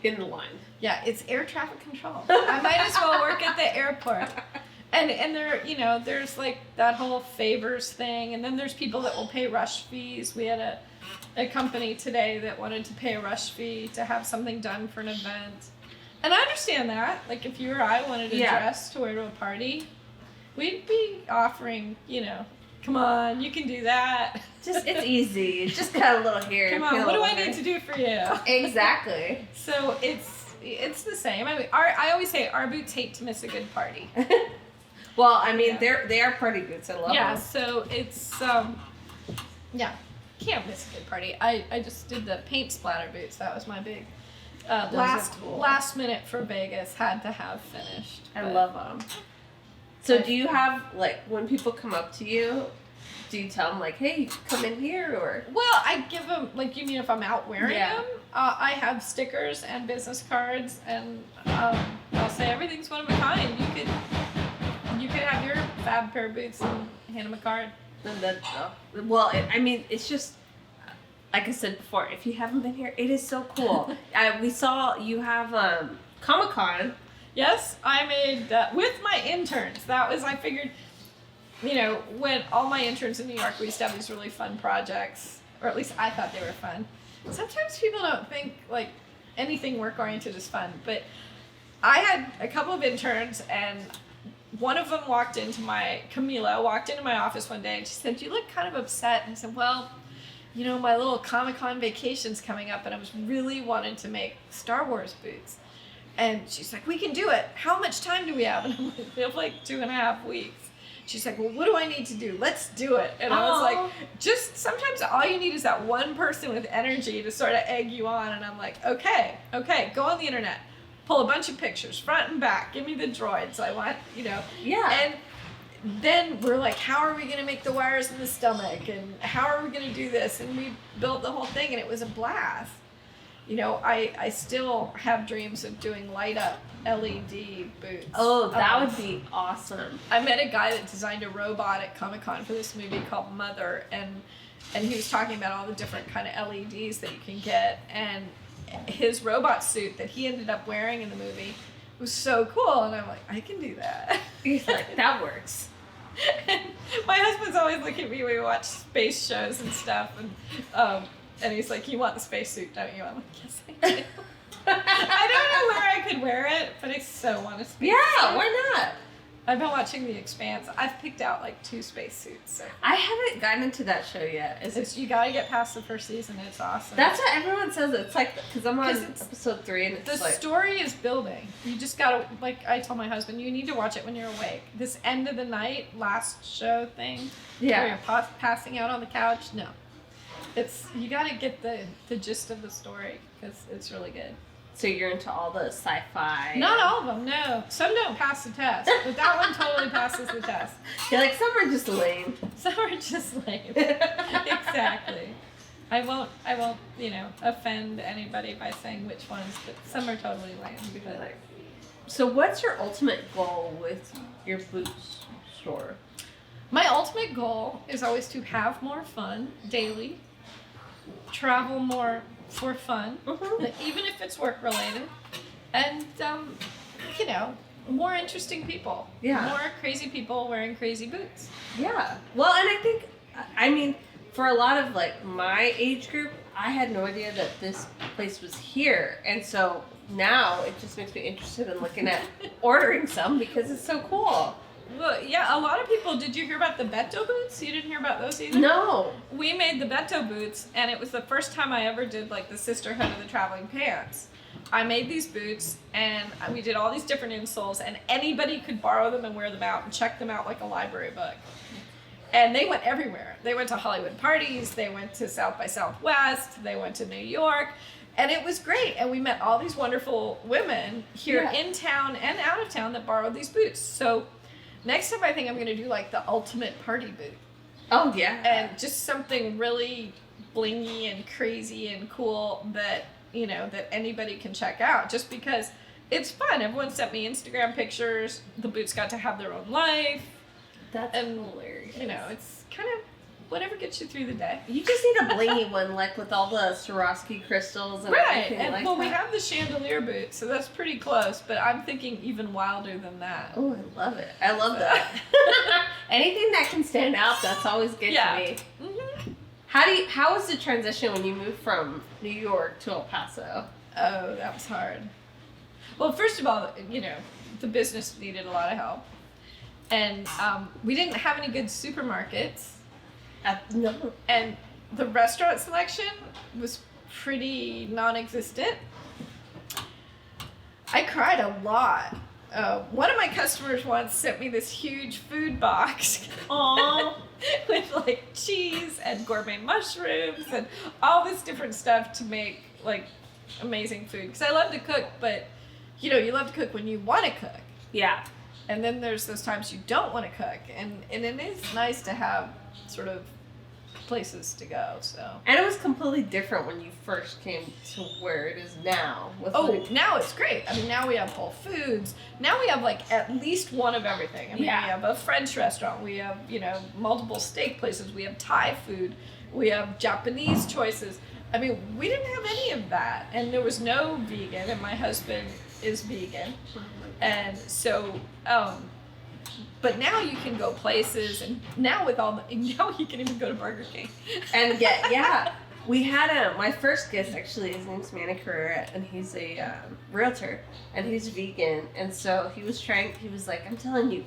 in the line. Yeah, it's air traffic control. I might as well work at the airport. And there, you know, there's like that whole favors thing, and then there's people that will pay rush fees. We had a company today that wanted to pay a rush fee to have something done for an event. And I understand that. Like, if you or I wanted a dress to wear to a party, we'd be offering, you know, come on, you can do that. Just, it's easy. Just cut a little here. Come on, what do I need to do for you? Exactly. So it's the same. I mean, I always say our boots hate to miss a good party. Well, I mean, they are party boots. I love them. Yeah, so it's, can't miss a good party. I just did the paint splatter boots. That was my big last minute for Vegas. Had to have finished. I love them. So do you have, like, when people come up to you, do you tell them, like, hey, you can come in here, or? Well, I give them, like, you mean if I'm out wearing them? I have stickers and business cards, and I'll say everything's one of a kind. You could have your fab pair of boots and hand them a card. Well, I mean, it's just, like I said before, if you haven't been here, it is so cool. We saw you have Comic-Con. Yes, I made, with my interns, I figured, you know, when all my interns in New York, we used to have these really fun projects, or at least I thought they were fun. Sometimes people don't think, like, anything work-oriented is fun, but I had a couple of interns, and one of them Camila walked into my office one day, and she said, you look kind of upset, and I said, well, you know, my little Comic-Con vacation's coming up, and I was really wanting to make Star Wars boots. And she's like, we can do it. How much time do we have? And I'm like, we have like 2.5 weeks. She's like, well, what do I need to do? Let's do it. And I was like, just sometimes all you need is that one person with energy to sort of egg you on. And I'm like, okay, go on the internet. Pull a bunch of pictures, front and back. Give me the droids. I want, you know. Yeah. And then we're like, how are we going to make the wires in the stomach? And how are we going to do this? And we built the whole thing, and it was a blast. You know, I still have dreams of doing light up LED boots. Oh, that would be awesome. I met a guy that designed a robot at Comic-Con for this movie called Mother, and he was talking about all the different kind of LEDs that you can get, and his robot suit that he ended up wearing in the movie was so cool, and I'm like, I can do that. He's like, that works. And my husband's always looking at me when we watch space shows and stuff, and he's like, you want the spacesuit, don't you? I'm like, yes, I do. I don't know where I could wear it, but I so want a spacesuit. Yeah, why not? I've been watching The Expanse. I've picked out like 2 spacesuits. So. I haven't gotten into that show yet. You gotta get past the first season. It's awesome. That's what everyone says. It's like, because I'm on episode 3, and it's the story is building. You just gotta, like I told my husband, you need to watch it when you're awake. This end of the night, last show thing, where you're passing out on the couch, no. You gotta get the gist of the story, because it's really good. So you're into all the sci-fi? Not all of them, no. Some don't pass the test, but that one totally passes the test. You're like, some are just lame. Some are just lame. Exactly. I won't, you know, offend anybody by saying which ones, but some are totally lame. But... So what's your ultimate goal with your boot store? My ultimate goal is always to have more fun daily, travel more for fun, even if it's work related, and you know, more interesting people, more crazy people wearing crazy boots. Yeah. Well, and I think, I mean, for a lot of like my age group, I had no idea that this place was here, and so now it just makes me interested in looking at ordering some because it's so cool. Well, yeah, a lot of people, did you hear about the Beto boots? You didn't hear about those either? No. We made the Beto boots, and it was the first time I ever did, like, the Sisterhood of the Traveling Pants. I made these boots, and we did all these different insoles, and anybody could borrow them and wear them out and check them out like a library book. And they went everywhere. They went to Hollywood parties, they went to South by Southwest, they went to New York, and it was great. And we met all these wonderful women here in town and out of town that borrowed these boots. So next time I think I'm going to do like the ultimate party boot. Oh, yeah. And just something really blingy and crazy and cool that, you know, that anybody can check out just because it's fun. Everyone sent me Instagram pictures. The boots got to have their own life. That's hilarious. You know, it's kind of whatever gets you through the day. You just need a blingy one, like with all the Swarovski crystals and right. everything And like well, that. we have the chandelier boots, so that's pretty close. But I'm thinking even wilder than that. Oh, I love it. I love that. Anything that can stand out, that's always good to me. Mm-hmm. How was the transition when you moved from New York to El Paso? Oh, that was hard. Well, first of all, you know, the business needed a lot of help. And we didn't have any good supermarkets. No. And the restaurant selection was pretty non-existent. I cried a lot. One of my customers once sent me this huge food box. Aww. With like cheese and gourmet mushrooms and all this different stuff to make like amazing food. Because I love to cook, but you know, you love to cook when you want to cook. Yeah. And then there's those times you don't want to cook. And it is nice to have sort of places to go. So. And it was completely different when you first came to where it is now. Now it's great. I mean, now we have Whole Foods. Now we have like at least one of everything. I mean, we have a French restaurant. We have, you know, multiple steak places. We have Thai food. We have Japanese choices. I mean, we didn't have any of that. And there was no vegan. And my husband is vegan. And so, but now you can go places, and now now you can even go to Burger King. And we had my first guest actually, his name's Nevena Christi, and he's a realtor, and he's vegan, and so he was like, I'm telling you,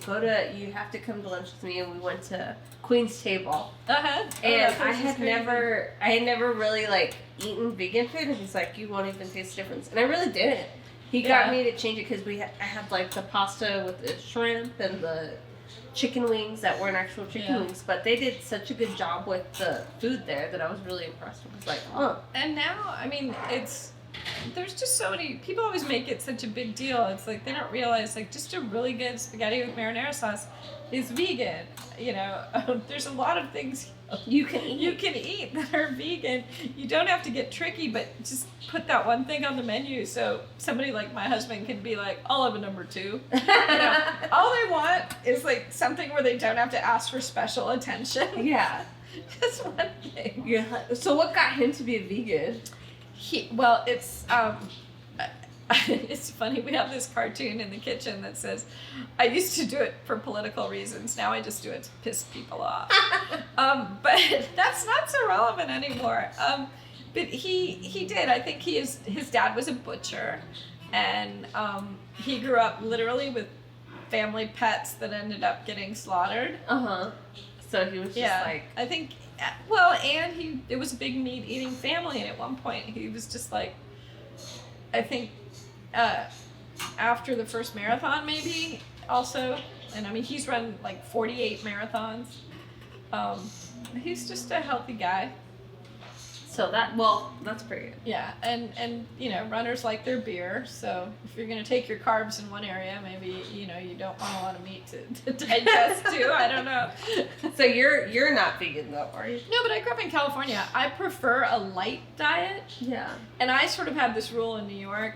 you have to come to lunch with me, and we went to Queen's Table. Uh-huh. And I had never really like eaten vegan food, and he's like, you won't even taste the difference, and I really didn't. He got me to change it because I had like the pasta with the shrimp and the chicken wings that weren't actual chicken wings, but they did such a good job with the food there that I was really impressed. I was like, oh. And now, I mean, there's just so many, people always make it such a big deal. It's like they don't realize like just a really good spaghetti with marinara sauce is vegan. You know, there's a lot of things you can eat that are vegan. You don't have to get tricky, but just put that one thing on the menu so somebody like my husband can be like, I'll have a number 2. You know, all they want is like something where they don't have to ask for special attention. Yeah. That's one thing. Yeah. So what got him to be a vegan? It's funny, we have this cartoon in the kitchen that says, I used to do it for political reasons, now I just do it to piss people off. But that's not so relevant anymore. But he did. I think his dad was a butcher, and he grew up literally with family pets that ended up getting slaughtered. Uh-huh. So he was just like... I think, well, and it was a big meat-eating family, and at one point he was just like, I think, after the first marathon maybe also, and I mean he's run like 48 marathons. He's just a healthy guy. So that's pretty good. Yeah, and you know, runners like their beer, so if you're gonna take your carbs in one area, maybe, you know, you don't want a lot of meat to digest too. I don't know. So you're not vegan though, are you? No, but I grew up in California. I prefer a light diet. Yeah. And I sort of have this rule in New York,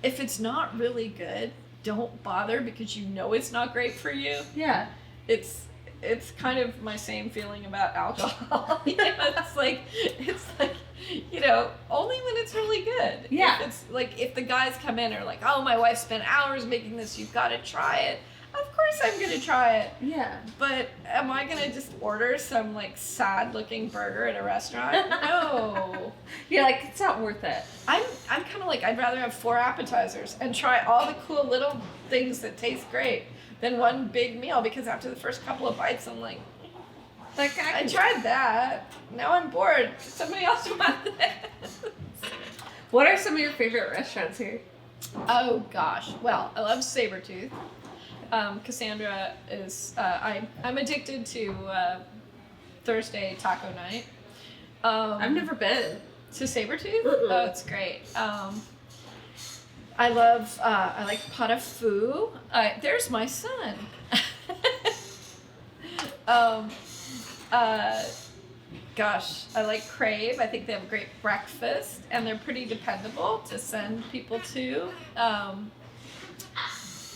if it's not really good, don't bother because you know it's not great for you. Yeah. It's kind of my same feeling about alcohol. You know, it's like, you know, only when it's really good. Yeah. It's like, if the guys come in and are like, oh, my wife spent hours making this, you've got to try it. Of course I'm going to try it. Yeah. But am I going to just order some like sad looking burger at a restaurant? No. You're like, it's not worth it. I'm kind of like, I'd rather have 4 appetizers and try all the cool little things that taste great than one big meal, because after the first couple of bites, I'm like I tried that. Now I'm bored. Somebody else want this. What are some of your favorite restaurants here? Oh gosh. Well, I love Sabretooth. Cassandra is, I'm addicted to Thursday taco night. I've never been. To Sabretooth? Oh, it's great. I like pot of foo. There's my Gosh, I like Crave. I think they have a great breakfast, and they're pretty dependable to send people to.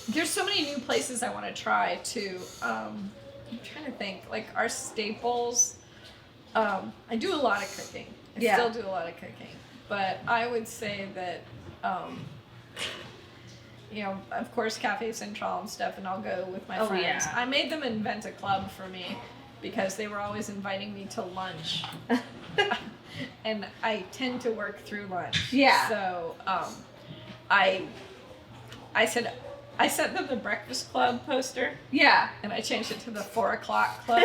There's so many new places I want to try too. I'm trying to think, like our staples. I do a lot of cooking. I still do a lot of cooking, but I would say that, of course, Cafe Central and stuff, and I'll go with my friends. Yeah. I made them invent a club for me because they were always inviting me to lunch. And I tend to work through lunch. Yeah. So I sent them the Breakfast Club poster. Yeah. And I changed it to the 4 o'clock club.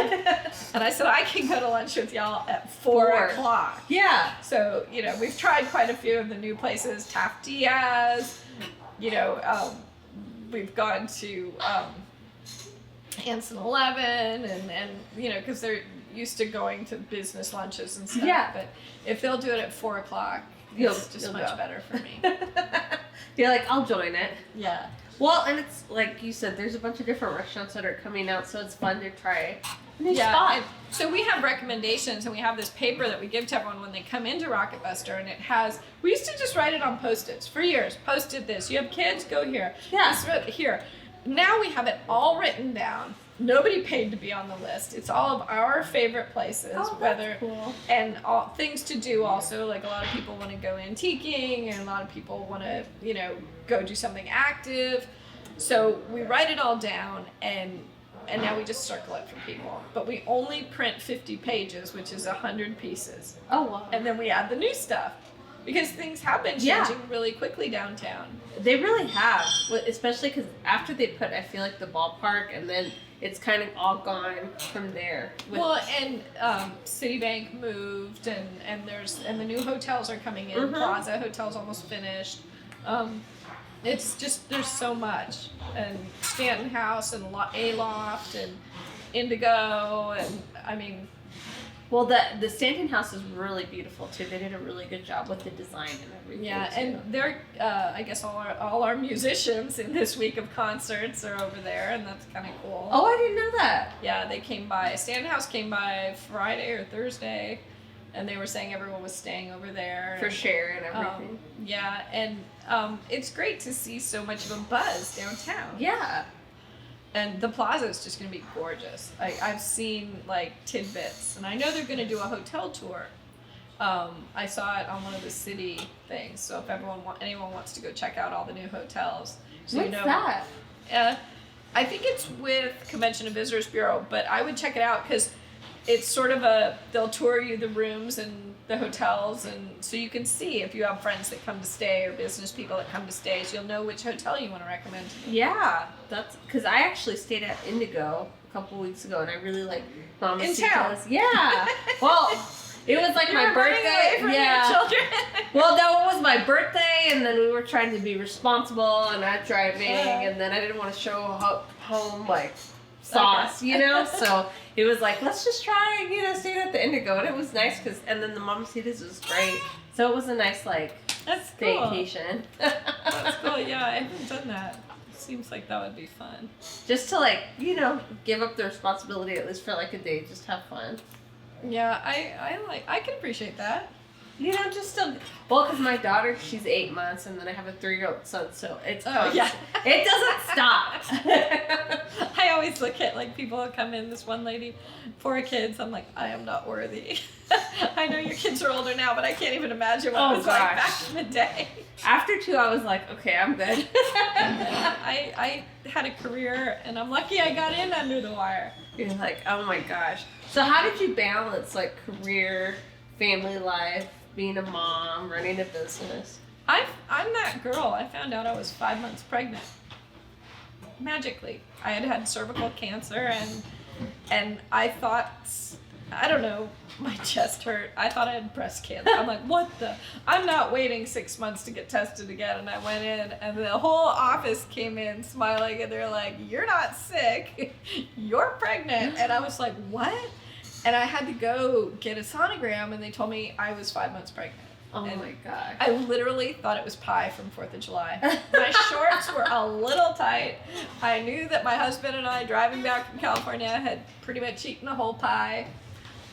And I said, I can go to lunch with y'all at 4 o'clock. Yeah. So, we've tried quite a few of the new places. Taftias, we've gone to Hanson 11 and because they're used to going to business lunches and stuff. Yeah. But if they'll do it at 4 o'clock, it's just much better for me. You're like, I'll join it. Yeah. Well, and it's like you said, there's a bunch of different restaurants that are coming out, so it's fun to try new spots. So we have recommendations, and we have this paper that we give to everyone when they come into Rocket Buster, and it has, we used to just write it on Post-its for years. Posted this. You have kids, go here. Yeah. This, here. Now we have it all written down. Nobody paid to be on the list. It's all of our favorite places, cool. And all things to do also. Like a lot of people want to go antiquing, and a lot of people want to, go do something active. So we write it all down, and now we just circle it for people. But we only print 50 pages, which is 100 pieces. Oh wow! And then we add the new stuff. Because things have been changing really quickly downtown. They really have, especially because after they put, I feel like the ballpark, and then it's kind of all gone from there. Well, and Citibank moved, and the new hotels are coming in. Mm-hmm. Plaza Hotel's almost finished. It's just, there's so much, and Stanton House and Aloft and Indigo, and I mean. Well, the Stanton House is really beautiful too. They did a really good job with the design and everything. Yeah, too. And they're, I guess all our musicians in this week of concerts are over there, and that's kind of cool. Oh, I didn't know that. Yeah, they came by. Stanton House came by Friday or Thursday, and they were saying everyone was staying over there for sure and everything. Yeah, and it's great to see so much of a buzz downtown. Yeah. And the plaza is just going to be gorgeous. I've seen like tidbits, and I know they're going to do a hotel tour. I saw it on one of the city things. So if anyone wants to go check out all the new hotels, so what's that? I think it's with Convention and Visitors Bureau, but I would check it out because it's sort of they'll tour you the rooms and the hotels, and so you can see if you have friends that come to stay or business people that come to stay, so you'll know which hotel you want to recommend. Yeah, that's because I actually stayed at Indigo a couple weeks ago, and I really like in town. Yeah. Well, it was like my birthday. From your children. Well, no, it was my birthday, and then we were trying to be responsible and not driving, and then I didn't want to show home like sauce, so it was like, let's just try, staying at the Indigo, and it was nice and then the Mamacitas was great, so it was a nice that's vacation. Cool. That's cool. Yeah, I haven't done that. Seems like that would be fun. Just to give up the responsibility at least for a day, just have fun. Yeah, I can appreciate that. Just still, because my daughter, she's 8 months, and then I have a 3-year-old son, so it's it doesn't stop. I always look at people come in, this one lady, 4 kids, I'm like, I am not worthy. I know your kids are older now, but I can't even imagine what it was like back in the day. After 2, I was like, okay, I'm good. I had a career, and I'm lucky I got in under the wire. You're like, oh my gosh. So how did you balance career, family life, being a mom, running a business? I'm that girl. I found out I was 5 months pregnant. Magically. I had cervical cancer, and I thought, I don't know, my chest hurt. I thought I had breast cancer. I'm like, what the? I'm not waiting 6 months to get tested again. And I went in, and the whole office came in smiling, and they're like, you're not sick. You're pregnant. And I was like, what? And I had to go get a sonogram, and they told me I was 5 months pregnant. Oh my God. I literally thought it was pie from 4th of July. My shorts were a little tight. I knew that my husband and I, driving back from California, had pretty much eaten a whole pie.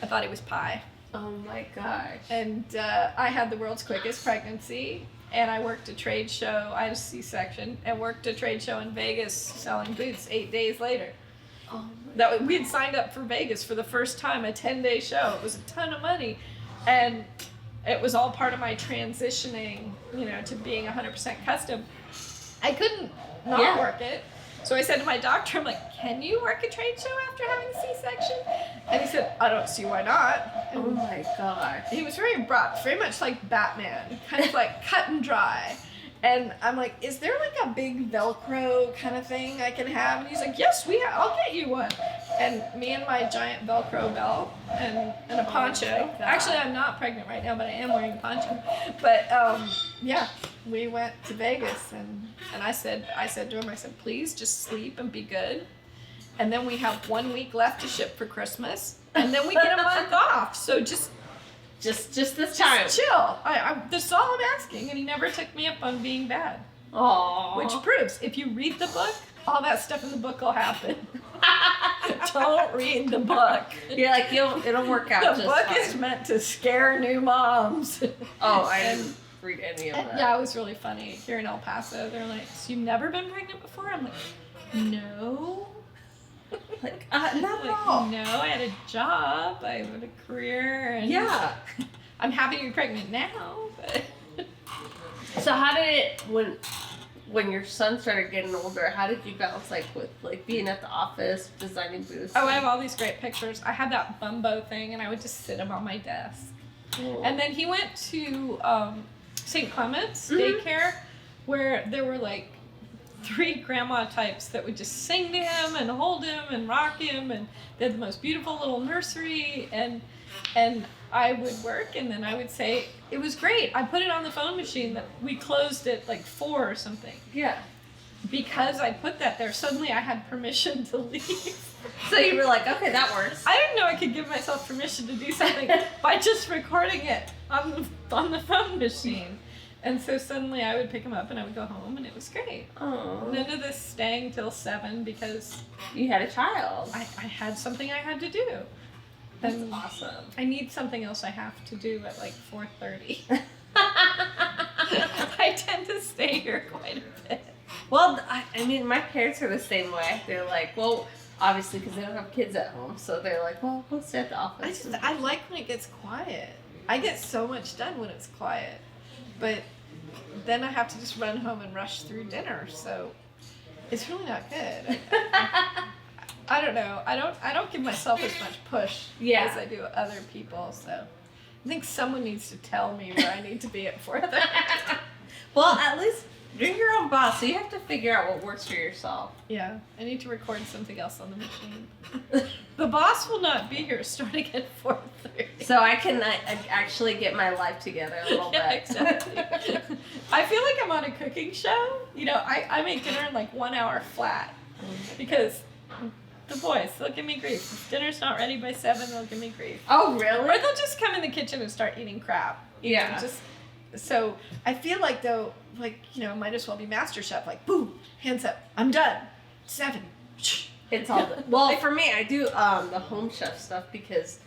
I thought it was pie. Oh my gosh. And I had the world's quickest pregnancy, and I worked a trade show. I had a C-section and worked a trade show in Vegas selling boots 8 days later. Oh We had signed up for Vegas for the first time, a 10-day show. It was a ton of money, and it was all part of my transitioning, to being 100% custom. I couldn't not work it. So I said to my doctor, I'm like, can you work a trade show after having a C-section? And he said, I don't see why not. And oh my gosh. he was very abrupt, very much like Batman, kind of like cut and dry. And I'm like, is there like a big Velcro kind of thing I can have? And he's like, yes, I'll get you one. And me and my giant Velcro belt and a poncho. Actually, I'm not pregnant right now, but I am wearing a poncho. But yeah, we went to Vegas, and I said to him, I said, please just sleep and be good. And then we have 1 week left to ship for Christmas, and then we get a month off. So just this time. chill. That's all I'm asking, and he never took me up on being bad. Aww. Which proves, if you read the book, all that stuff in the book will happen. Don't read the book. You're like, it'll work out. The just book fine. is meant to scare new moms. Oh, I didn't read any of that. Yeah, it was really funny. Here in El Paso, they're like, so you've never been pregnant before? I'm like, no. Like, not at all. No, I had a job, I had a career, and Yeah. I'm happy to be pregnant now, but So how did it, when your son started getting older, how did you balance with being at the office, designing booths? I have all these great pictures. I had that bumbo thing, and I would just sit him on my desk. Cool. And then he went to St. Clement's daycare, where there were like 3 grandma types that would just sing to him and hold him and rock him, and they had the most beautiful little nursery, and I would work, and then I would say, it was great. I put it on the phone machine that we closed at like 4 or something. Yeah. Because I put that there, suddenly I had permission to leave. So you were like, okay, that works. I didn't know I could give myself permission to do something by just recording it on the phone machine. And so suddenly I would pick him up and I would go home, and it was great. Oh. None of this staying till 7 because You had a child. I had something I had to do. That's And awesome. I need something else I have to do at like 4:30. I tend to stay here quite a bit. Well, I mean, my parents are the same way. They're like, well, obviously because they don't have kids at home, so they're like, well, we'll stay at the office. I like when it gets quiet. I get so much done when it's quiet. But then I have to just run home and rush through dinner, so it's really not good. I don't know. I don't give myself as much push as I do other people, so I think someone needs to tell me where I need to be at 4:30. Well, at least you're your own boss, so you have to figure out what works for yourself. Yeah, I need to record something else on the machine. The boss will not be here starting at 4:30. So I can actually get my life together a little Yeah, bit. exactly. I feel like I'm on a cooking show. I make dinner in like 1 hour flat because the boys, they'll give me grief. If dinner's not ready by 7, they'll give me grief. Oh, Or really? they'll just come in the kitchen and start eating crap. Yeah. So I feel like though, might as well be Master Chef. Like, boom, hands up, I'm done. 7. It's all good. Well, for me, I do the home chef stuff because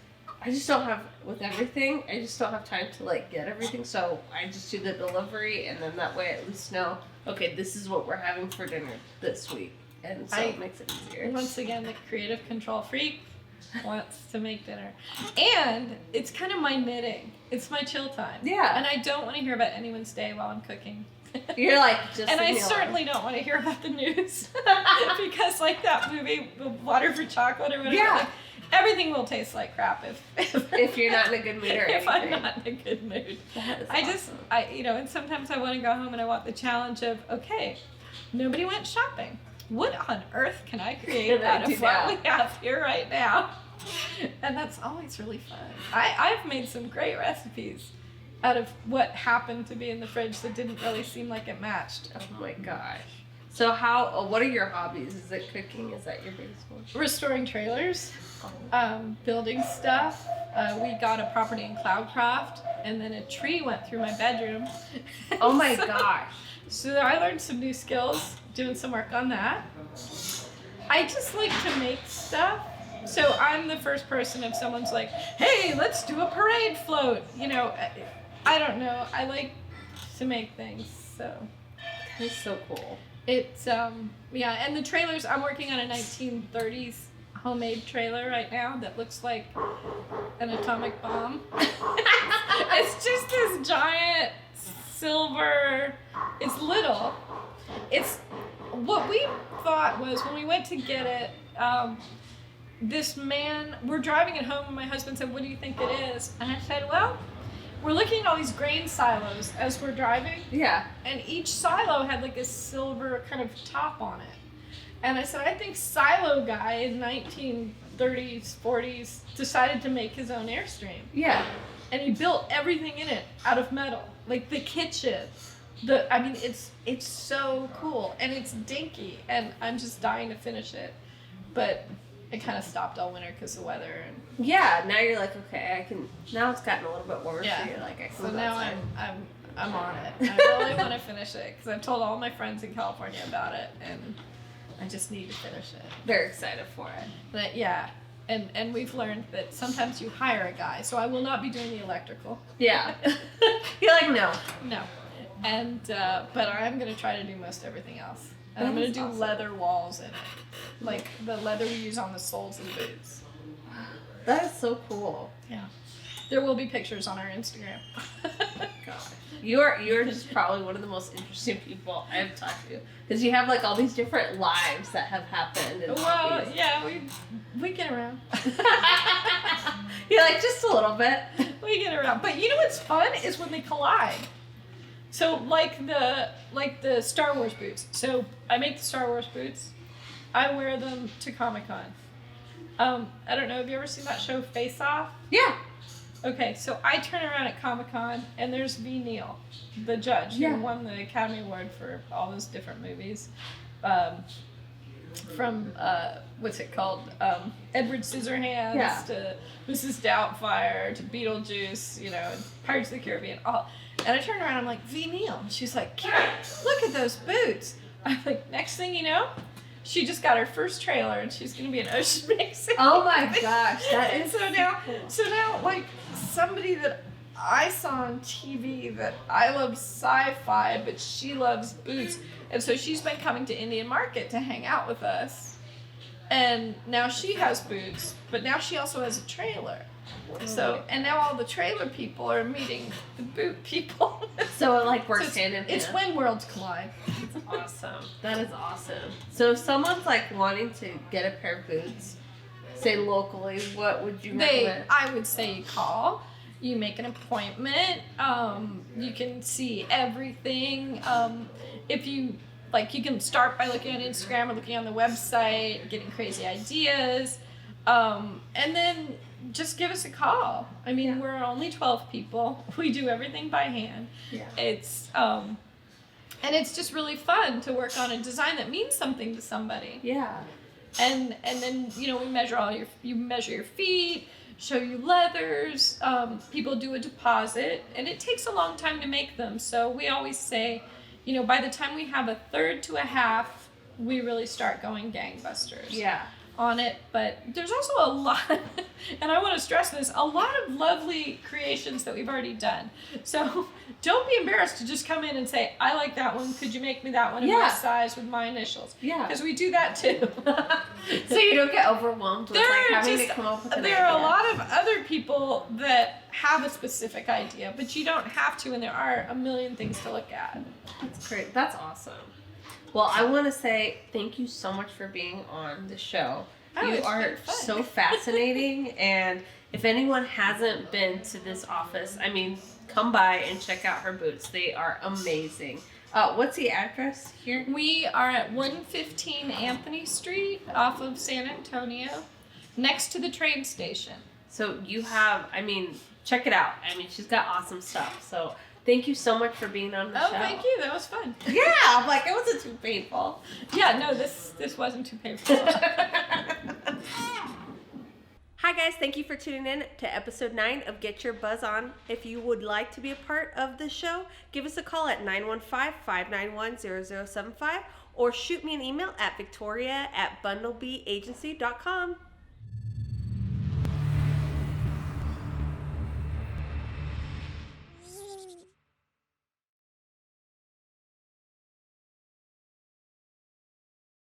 I just don't have, with everything, I just don't have time to get everything. So I just do the delivery, and then that way I at least know, okay, this is what we're having for dinner this week. And so it makes it easier. Once again, the creative control freak wants to make dinner. And it's kind of my knitting. It's my chill time. Yeah. And I don't want to hear about anyone's day while I'm cooking. You're like, just And I leave me alone. certainly don't want to hear about the news. Because like that movie, Water for Chocolate or whatever, Yeah. everything will taste like crap if you're not in a good mood or if anything. I'm not in a good mood. That is awesome. And sometimes I want to go home and I want the challenge of, okay, nobody went shopping. What on earth can I create Can I out of do what now? we have here right now? And that's always really fun. I've made some great recipes out of what happened to be in the fridge that didn't really seem like it matched. Oh my gosh. So what are your hobbies? Is it cooking? Is that your biggest one? Restoring trailers, building stuff. We got a property in Cloudcroft, and then a tree went through my bedroom. Oh my gosh. So I learned some new skills, doing some work on that. I just like to make stuff, So I'm the first person if someone's like, hey, let's do a parade float. You know, I don't know. I like to make things, so. That is so cool. It's, yeah, and the trailers, I'm working on a 1930s homemade trailer right now that looks like an atomic bomb. It's just this giant silver, it's little. It's, what we thought was when we went to get it, this man, we're driving it home and my husband said, what do you think it is? And I said, well, we're looking at all these grain silos as we're driving. Yeah. And each silo had like a silver kind of top on it. And I said, I think silo guy in 1930s, 40s decided to make his own Airstream. Yeah. And he built everything in it out of metal. Like the kitchen. I mean, it's so cool. And it's dinky. And I'm just dying to finish it. But it kind of stopped all winter because of the weather. And yeah, now you're like, okay, I can, now it's gotten a little bit warmer, yeah. so you're like, I can So go now outside. I'm on it. I really want to finish it because I've told all my friends in California about it. And I just need to finish it. Very excited for it. But yeah, and we've learned that sometimes you hire a guy, so I will not be doing the electrical. Yeah. You're like, no. No. And but I'm gonna try to do most everything else. And I'm That gonna is do awesome. leather walls in it, like the leather we use on the soles of the boots. That is so cool. Yeah. There will be pictures on our Instagram. Gosh. You're just probably one of the most interesting people I've talked to, because you have like all these different lives that have happened. And Well, hobbies. yeah, we get around. You're like, just a little bit. We get around. But you know what's fun is when they collide. So like the Star Wars boots. So I make the Star Wars boots. I wear them to Comic-Con. I don't know, have you ever seen that show Face Off? Yeah. Okay, so I turn around at Comic-Con and there's V. Neil, the judge, Yeah. who won the Academy Award for all those different movies. From what's it called? Edward Scissorhands Yeah. to Mrs. Doubtfire to Beetlejuice, you know, and Pirates of the Caribbean. All. And I turn around, I'm like, V. Neil. And she's like, Karen, look at those boots. I'm like, next thing you know, she just got her first trailer and she's gonna be an Ocean Mason. Oh my gosh, that is so now, like somebody that I saw on TV that I love sci-fi, but she loves boots, and so she's been coming to Indian Market to hang out with us, and now she has boots, but now she also has a trailer. So, and now all the trailer people are meeting the boot people. So it like works So hand in hand. it's when worlds collide. It's awesome. That is awesome. So if someone's like wanting to get a pair of boots, say locally, what would you recommend? I would say you call. You make an appointment. You can see everything. If you like, you can start by looking on Instagram or looking on the website, getting crazy ideas, and then just give us a call. I mean, we're only 12 people. We do everything by hand. Yeah. It's and it's just really fun to work on a design that means something to somebody. Yeah. And then, you know, we measure you measure your feet, show you leathers, people do a deposit, and it takes a long time to make them. So we always say, you know, by the time we have a third to a half, we really start going gangbusters. Yeah. On it. But there's also a lot, and I want to stress this, a lot of lovely creations that we've already done. So don't be embarrassed to just come in and say, I like that one, could you make me that one in my size with my initials? Yeah. Because we do that too. So you don't get overwhelmed with like having to come up with an idea. There are a lot of other people that have a specific idea, but you don't have to, and there are a million things to look at. That's great. That's awesome. Well, I want to say thank you so much for being on the show. Oh, You it's are been fun. so fascinating, and if anyone hasn't been to this office, I mean, come by and check out her boots. They are amazing. What's the address here? We are at 115 Anthony Street off of San Antonio, next to the train station. So you have, I mean, check it out. I mean, she's got awesome stuff. So thank you so much for being on the show. Oh, thank you. That was fun. Yeah, I'm like, it wasn't too painful. Yeah, no, this wasn't too painful. Hi guys, thank you for tuning in to episode 9 of Get Your Buzz On. If you would like to be a part of the show, give us a call at 915-591-0075 or shoot me an email at victoria@bundlebeagency.com.